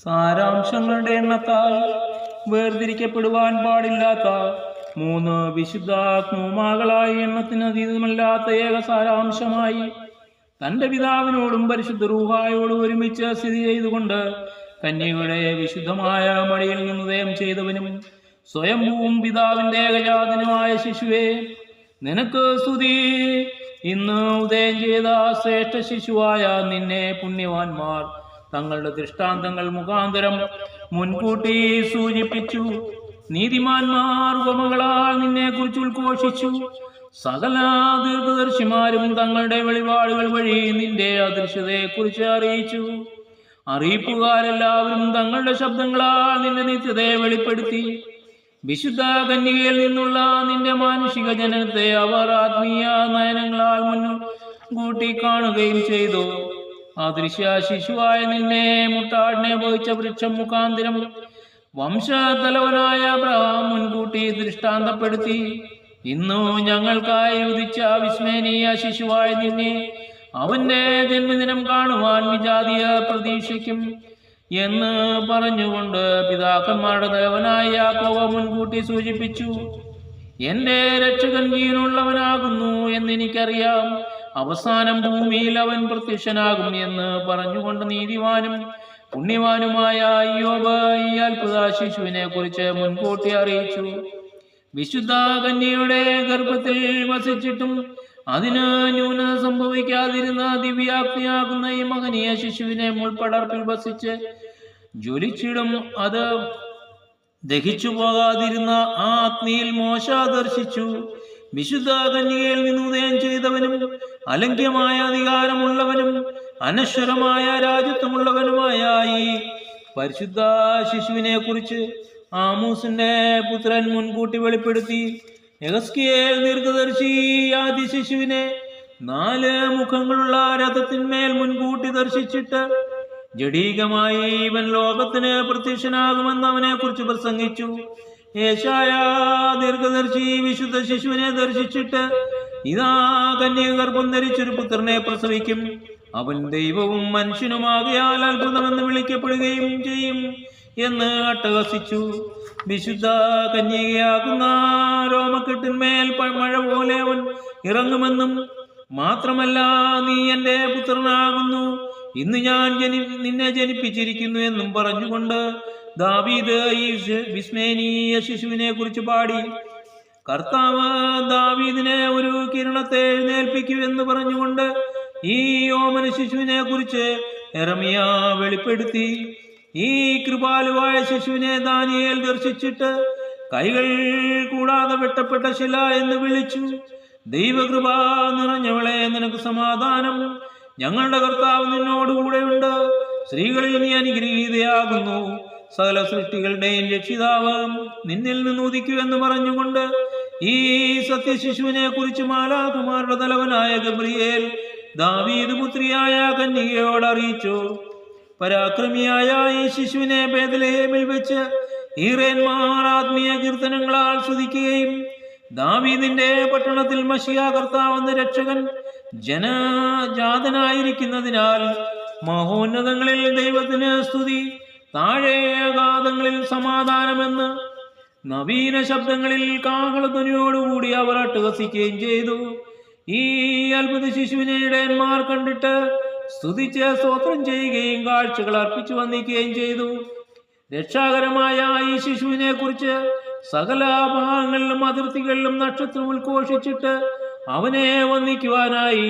സാരാംശങ്ങളുടെ എണ്ണത്താൽ വേർതിരിക്കപ്പെടുവാൻ പാടില്ലാത്ത 3 വിശുദ്ധാത്മാക്കളായി എണ്ണത്തിന് അതീതമല്ലാത്ത ഏക സാരാംശമായി തന്റെ പിതാവിനോടും പരിശുദ്ധ റൂഹായോടും ഒരുമിച്ച് സ്ഥിതി ചെയ്തുകൊണ്ട് കന്യകയുടെ വിശുദ്ധമായ മടിയിൽ നിന്ന് ഉദയം ചെയ്തവനും സ്വയംഭൂവും പിതാവിന്റെ ഏകജാതനുമായ ശിശുവേ, നിനക്ക് സ്തുതി. ഇന്ന് ഉദയം ചെയ്ത ശ്രേഷ്ഠ ശിശുവായ നിന്നെ പുണ്യവാന്മാർ തങ്ങളുടെ ദൃഷ്ടാന്തങ്ങൾ മുഖാന്തരം മുൻകൂട്ടി സൂചിപ്പിച്ചു. നീതിമാന്മാർ ഉപമകളാൽ നിന്നെ കുറിച്ച് ഉദ്ഘോഷിച്ചു. സകല ദീർഘദർശിമാരും തങ്ങളുടെ വെളിപാടുകൾ വഴി നിന്റെ അദൃശ്യതയെ കുറിച്ച് അറിയിച്ചു. അറിയിപ്പുകാരെല്ലാവരും തങ്ങളുടെ ശബ്ദങ്ങളാൽ നിന്റെ നിത്യതയെ വെളിപ്പെടുത്തി. വിശുദ്ധ കന്യകയിൽ നിന്നുള്ള നിന്റെ മാനുഷിക ജനനത്തെ അവർ ആത്മീയ നയനങ്ങളാൽ മുൻകൂട്ടി കാണുകയും ചെയ്തു. അദൃശ്യ ശിശുവായ നിന്നെ മുട്ടാടിനെ വഹിച്ച വൃക്ഷം മുഖാന്തരം വംശതലവനായ അബ്രഹാം മുൻകൂട്ടി ദൃഷ്ടാന്തപ്പെടുത്തി. ഇന്നു ഞങ്ങൾക്കായി ഉദിച്ച വിസ്മയനീയ ശിശുവായ നിന്നെ അവന്റെ ജന്മദിനം കാണുവാൻ വിജാതിയ പ്രതീക്ഷിക്കും എന്ന് പറഞ്ഞുകൊണ്ട് പിതാക്കന്മാരുടെ തലവനായ യാക്കോബ് മുൻകൂട്ടി സൂചിപ്പിച്ചു. എന്റെ രക്ഷകൻ ജീവനുള്ളവനാകുന്നു എന്നെനിക്കറിയാം. അവസാനം ഭൂമിയിൽ അവൻ പ്രത്യക്ഷനാകും എന്ന് പറഞ്ഞുകൊണ്ട് നീതിവാനും പുണ്യവാനുമായ ഇയ്യോബ് ഈ അത്ഭുത ശിശുവിനെ കുറിച്ച് മുൻകൂട്ടി അറിയിച്ചു. വിശുദ്ധ കന്യയുടെ ഗർഭത്തിൽ വസിച്ചിട്ടും അതിന് ന്യൂനത സംഭവിക്കാതിരുന്ന ദിവ്യാഗ്നിയാകുന്ന ഈ മഹനീയ ശിശുവിനെ മുൾപ്പടർപ്പിൽ വസിച്ച് ജ്വലിച്ചിടും. അത് ദഹിച്ചു പോകാതിരുന്ന ആ അഗ്നിയിൽ മോശ ദർശിച്ചു. വിശുദ്ധ കന്യകയിൽ നിന്ന് ഉദയം ചെയ്തവനും അലംഘ്യമായ അധികാരമുള്ളവനും അനശ്വരമായ രാജ്യത്വമുള്ളവനുമായ ഈ പരിശുദ്ധ ശിശുവിനെ കുറിച്ച് ആമോസിന്റെ പുത്രൻ മുൻകൂട്ടി വെളിപ്പെടുത്തി. യെഹെസ്കേൽ ദീർഘദർശി ആദ്യ ശിശുവിനെ 4 മുഖങ്ങളുള്ള രഥത്തിന്മേൽ മുൻകൂട്ടി ദർശിച്ചിട്ട് ജഡീകമായി ഇവൻ ലോകത്തിന് പ്രത്യക്ഷനാകുമെന്ന് അവനെ കുറിച്ച് പ്രസംഗിച്ചു. യേശയ്യാ ദീർഘദർശി വിശുദ്ധ ശിശുവിനെ ദർശിച്ചിട്ട് ഇതാ കന്യക ഗർഭം ധരിച്ചൊരു പുത്രനെ പ്രസവിക്കും, അവൻ ദൈവവും മനുഷ്യനുമാകയാൽ അത്ഭുതമെന്ന് വിളിക്കപ്പെടുകയും ചെയ്യും എന്ന് അട്ടഹസിച്ചു. വിശുദ്ധ കന്യകയാകുന്ന രോമക്കെട്ടിന്മേൽ മഴ പോലെ അവൻ ഇറങ്ങുമെന്നും മാത്രമല്ല, നീ എന്റെ പുത്രനാകുന്നു, ഇന്ന് ഞാൻ നിന്നെ ജനിപ്പിച്ചിരിക്കുന്നു എന്നും പറഞ്ഞുകൊണ്ട് ദാവീദ് ഈ വിസ്മയനീയ ശിശുവിനെ കുറിച്ച് പാടി. കർത്താവ് ദാവീദിനെ ഒരു കിരണത്തെ എഴുന്നേൽപ്പിക്കൂ എന്ന് പറഞ്ഞുകൊണ്ട് ഈ ഓമന ശിശുവിനെ കുറിച്ച് യെരമ്യാ വെളിപ്പെടുത്തി. ഈ കൃപാലുവായ ശിശുവിനെ ദാനിയേൽ ദർശിച്ചിട്ട് കൈകൾ കൂടാതെ വെട്ടപ്പെട്ട ശില എന്ന് വിളിച്ചു. ദൈവകൃപ നിറഞ്ഞവളെ, നിനക്ക് സമാധാനം, ഞങ്ങളുടെ കർത്താവ് നിന്നോടുകൂടെയുണ്ട്. സ്ത്രീകളിൽ നീ അനുഗ്രഹീതയാകുന്നു, സകല സൃഷ്ടികളുടെയും രക്ഷിതാവ് നിന്നിൽ നിന്ന് ഉദിക്കൂ എന്ന് പറഞ്ഞുകൊണ്ട് ഈ സത്യശിശുവിനെ കുറിച്ച് മാലാഖമാരുടെ തലവനായ ഗബ്രിയേൽ ദാവീദ് പുത്രിയായ കന്യകയോട് അറിയിച്ചു. പരാക്രമിയായ ഈ ശിശുവിനെ ബേത്ലഹേമിൽ വെച്ച് ഈറേന്മാർ ആത്മീയ കീർത്തനങ്ങളാൽ സ്തുതിക്കുകയും ദാവീദിന്റെ പട്ടണത്തിൽ മശിഹാ കർത്താവെന്ന രക്ഷകൻ ജനജാതനായിരിക്കുന്നതിനാൽ മഹോന്നതങ്ങളിൽ ദൈവത്തിന് സ്തുതി, താഴെ അഗാധങ്ങളിൽ സമാധാനമെന്ന് നവീന ശബ്ദങ്ങളിൽ കാഹളധ്വനിയോടുകൂടി അവർ അട്ടഹസിക്കുകയും ചെയ്തു. ഈ അത്ഭുത ശിശുവിനെ ഇടയന്മാർ കണ്ടിട്ട് സ്തുതിച്ച് സ്തോത്രം ചെയ്യുകയും കാഴ്ചകൾ അർപ്പിച്ചു വന്ദിക്കുകയും ചെയ്തു. രക്ഷാകരമായ ഈ ശിശുവിനെ കുറിച്ച് സകല ഭാഗങ്ങളിലും അതിർത്തികളിലും നക്ഷത്രം ഉദ്ഘോഷിച്ചിട്ട് അവനെ വന്ദിക്കുവാനായി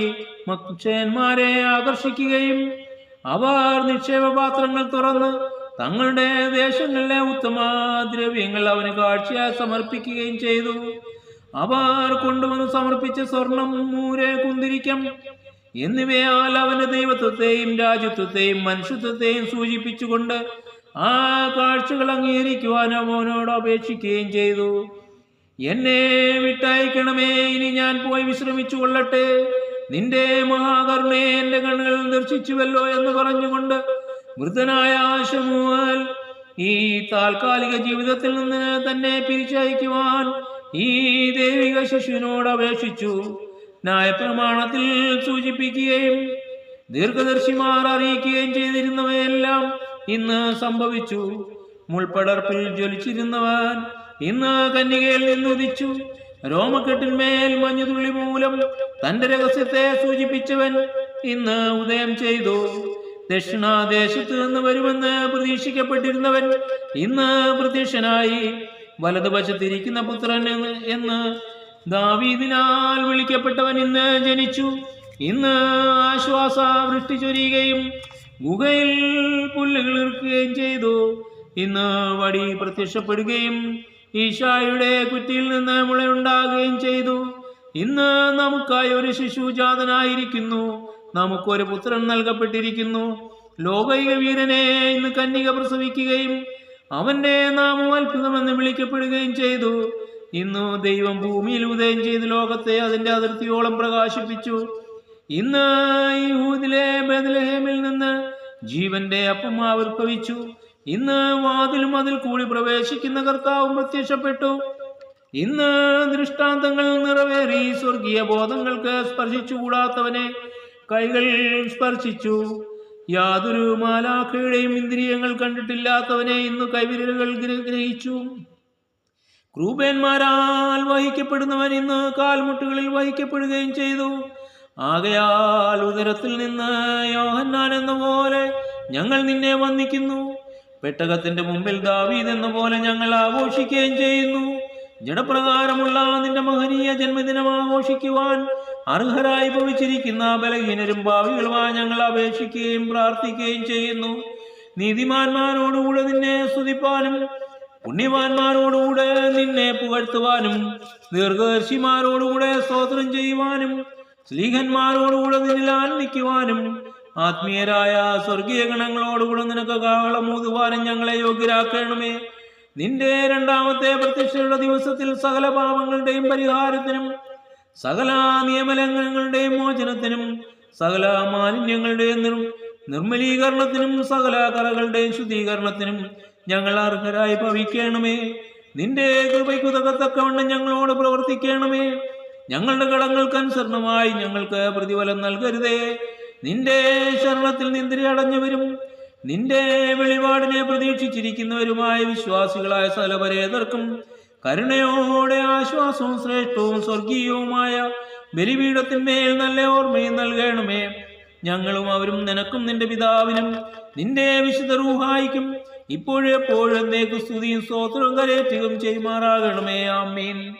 മനുഷ്യന്മാരെ ആകർഷിക്കുകയും അവർ നിക്ഷേപപാത്രങ്ങൾ തുറന്ന് തങ്ങളുടെ ദേശങ്ങളിലെ ഉത്തമ ദ്രവ്യങ്ങൾ അവന് കാഴ്ചയായി സമർപ്പിക്കുകയും ചെയ്തു. അവർ കൊണ്ടുവന്ന് സമർപ്പിച്ച സ്വർണം, മൂര്, കുന്തിരിക്കം എന്നിവയാൽ അവന്റെ ദൈവത്വത്തെയും രാജ്യത്വത്തെയും മനുഷ്യത്വത്തെയും സൂചിപ്പിച്ചുകൊണ്ട് ആ കാഴ്ചകൾ അംഗീകരിക്കുവാൻ അവനോട് അപേക്ഷിക്കുകയും ചെയ്തു. എന്നെ വിട്ടയക്കണമേ, ഇനി ഞാൻ പോയി വിശ്രമിച്ചു കൊള്ളട്ടെ, നിന്റെ മഹാകരുണയെ എന്റെ കണ്ണുകൾ ദർശിച്ചുവല്ലോ എന്ന് പറഞ്ഞുകൊണ്ട് വൃദ്ധനായ ശമൂവേൽ ഈ താൽക്കാലിക ജീവിതത്തിൽ നിന്ന് തന്നെ പിരിച്ചയക്കുവാൻ ഈ ദൈവിക ശിശുവിനോട് അപേക്ഷിച്ചു. ന്യായപ്രമാണത്തിൽ സൂചിപ്പിക്കുകയും ദീർഘദർശിമാർ അറിയിക്കുകയും ചെയ്തിരുന്നവയെല്ലാം ഇന്ന് സംഭവിച്ചു. മുൾപ്പടർപ്പിൽ ജ്വലിച്ചിരുന്നവൻ ഇന്ന് കന്യകയിൽ നിന്നുദിച്ചു. രോമക്കെട്ടിന്മേൽ മഞ്ഞുതുള്ളി മൂലം തന്റെ രഹസ്യത്തെ സൂചിപ്പിച്ചവൻ ഇന്ന് ഉദയം ചെയ്തു. ദക്ഷിണാദേശത്ത് നിന്ന് വരുമെന്ന് പ്രതീക്ഷിക്കപ്പെട്ടിരുന്നവൻ ഇന്ന് പ്രത്യക്ഷനായി. വലതുവശത്തിരിക്കുന്ന പുത്രൻ എന്ന് ദാവീദിനാൽ വിളിക്കപ്പെട്ടവൻ ഇന്ന് ജനിച്ചു. ഇന്ന് ആശ്വാസ വൃഷ്ടി ചൊരിയുകയും ഗുഹയിൽ പുല്ലുകൾ ഇറുക്കുകയും ചെയ്തു. ഇന്ന് വടി പ്രത്യക്ഷപ്പെടുകയും ഈശായുടെ കുറ്റിയിൽ നിന്ന് മുളയുണ്ടാകുകയും ചെയ്തു. ഇന്ന് നമുക്കായി ഒരു ശിശു ജാതനായിരിക്കുന്നു, നമുക്കൊരു പുത്രൻ നൽകപ്പെട്ടിരിക്കുന്നു. ലോകൈക വീരനെ ഇന്ന് കന്യക പ്രസവിക്കുകയും അവന്റെ നാമം അത്ഭുതമെന്ന് വിളിക്കപ്പെടുകയും ചെയ്തു. ഇന്ന് ദൈവം ഭൂമിയിൽ ഉദയം ചെയ്ത് ലോകത്തെ അതിന്റെ അതിർത്തിയോളം പ്രകാശിപ്പിച്ചു. ഇന്ന് യഹൂദിലെ ബേത്ലഹേമിൽ നിന്ന് ജീവന്റെ അപ്പം ആവിർഭവിച്ചു. ഇന്ന് വാതിലും അതിൽ കൂടി പ്രവേശിക്കുന്ന കർത്താവും പ്രത്യക്ഷപ്പെട്ടു. ഇന്ന് ദൃഷ്ടാന്തങ്ങൾ നിറവേറി. സ്വർഗീയ ബോധങ്ങൾക്ക് സ്പർശിച്ചുകൂടാത്തവനെ കൈകൾ സ്പർശിച്ചു. യാതൊരു മാലാഖയുടെയും ഇന്ദ്രിയങ്ങൾ കണ്ടിട്ടില്ലാത്തവനെ ഇന്ന് കൈവിരലുകൾ ഗ്രഹിച്ചു. ക്രൂപന്മാരാൽ വഹിക്കപ്പെടുന്നവൻ ഇന്ന് കാൽമുട്ടുകളിൽ വഹിക്കപ്പെടുകയും ചെയ്തു. ആകയാൽ ഉദരത്തിൽ നിന്ന് യോഹന്നാൻ എന്ന പോലെ ഞങ്ങൾ നിന്നെ വന്ദിക്കുന്നു. പെട്ടകത്തിന്റെ മുമ്പിൽ ദാവീദ് എന്ന പോലെ ഞങ്ങൾ ആഘോഷിക്കുകയും ചെയ്യുന്നു. ജഡപ്രകാരമുള്ള നിന്റെ മഹനീയ ജന്മദിനം ആഘോഷിക്കുവാൻ അർഹരായി ഭവിച്ചിരിക്കുന്ന ബലഹീനരും ഭാവികളുമായി ഞങ്ങൾ അപേക്ഷിക്കുകയും പ്രാർത്ഥിക്കുകയും ചെയ്യുന്നു. നീതിമാന്മാരോടുകൂടെ നിന്നെ സ്തുതിപ്പാനും പുണ്യവാന്മാരോടുകൂടെ നിന്നെ പുകഴ്ത്തുവാനും ദീർഘദർശിമാരോടുകൂടെ സ്തോത്രം ചെയ്യുവാനും സ്ലീഹന്മാരോടുകൂടെ നിന്നിൽ ആനന്ദിക്കുവാനും ആത്മീയരായ സ്വർഗീയ ഗണങ്ങളോടുകൂടെ നിനക്ക് കാഹളമൂതുവാനും ഞങ്ങളെ യോഗ്യരാക്കണമേ. നിന്റെ രണ്ടാമത്തെ പ്രത്യക്ഷയുടെ ദിവസത്തിൽ സകല പാപങ്ങളുടെയും പരിഹാരത്തിനും സകല നിയമലംഘനങ്ങളുടെയും മോചനത്തിനും സകല മാലിന്യങ്ങളുടെയും നിർമ്മലീകരണത്തിനും സകല കറകളുടെയും ശുദ്ധീകരണത്തിനും ഞങ്ങൾ അർഹരായി ഭവിക്കണമേ. നിന്റെ കൃപയ്ക്കു തക്കവണ്ണം ഞങ്ങളോട് പ്രവർത്തിക്കണമേ. ഞങ്ങളുടെ കടങ്ങൾക്കനുസരണമായി ഞങ്ങൾക്ക് പ്രതിഫലം നൽകരുതേ. നിന്റെ ശരണത്തിൽ നിന്ദ്ര അടഞ്ഞവരും നിന്റെ വെളിപാടിനെ പ്രതീക്ഷിച്ചിരിക്കുന്നവരുമായ വിശ്വാസികളായ സകലപരേതർക്കും കരുണയോടെ ആശ്വാസവും ശ്രേഷ്ഠവും സ്വർഗീയവുമായ ബലിപീഠത്തിന്മേൽ നല്ല ഓർമ്മയും നൽകണമേ. ഞങ്ങളും അവരും നിനക്കും നിന്റെ പിതാവിനും നിന്റെ വിശുദ്ധ റൂഹായിക്കും ഇപ്പോഴെപ്പോഴും എന്നേക്കും സ്തുതിയും സ്തോത്രവും കരേറ്റുകയും ചെയ്യുമാറാകണമേ. ആമേൻ.